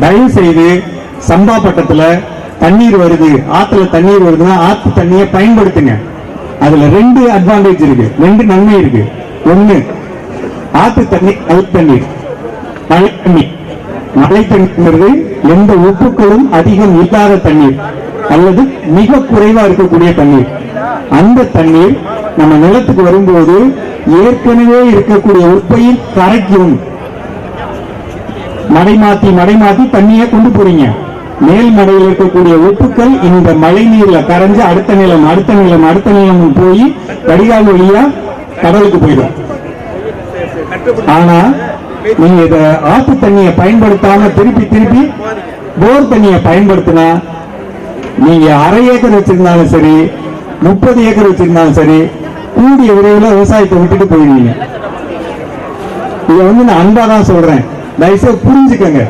தயவு செய்து சம்பா பட்டத்துல தண்ணீர் வருது, ஆத்துல தண்ணீர் வருதுன்னா ஆத்து தண்ணியை பயன்படுத்துங்க. அதுல 2 அட்வான்டேஜ் இருக்கு, 2 நன்மை இருக்கு. ஒண்ணு, ஆத்து தண்ணி நல்ல தண்ணீர், மழை தண்ணி. மழை தண்ணீர் எந்த உப்புக்களும் அதிகம் இல்லாத தண்ணீர் அல்லது மிக குறைவா இருக்கக்கூடிய தண்ணீர். அந்த தண்ணீர் நம்ம நிலத்துக்கு வரும்போது ஏற்கனவே இருக்கக்கூடிய உப்பையும் கரைக்கும். மடை மாத்தி தண்ணியை கொண்டு போறீங்க. மேல் மடையில் இருக்கக்கூடிய உப்புக்கள் இந்த மழை நீர்ல கரைஞ்சு அடுத்த நிலம் போய் வடிகால் வழியா கடலுக்கு போயிடும். ஆனா நீங்க இத ஆத்து தண்ணியை பயன்படுத்தாம திருப்பி போர் தண்ணியை பயன்படுத்தினா நீங்க 1/2 ஏக்கர் வச்சிருந்தாலும் சரி, 30 ஏக்கர் வச்சிருந்தாலும் சரி, கூடிய விரைவில் விவசாயத்தை விட்டுட்டு போயிடுவீங்க. இதை நான் அன்பா தான் சொல்றேன், தயவுசெய்து புரிஞ்சுக்கங்க.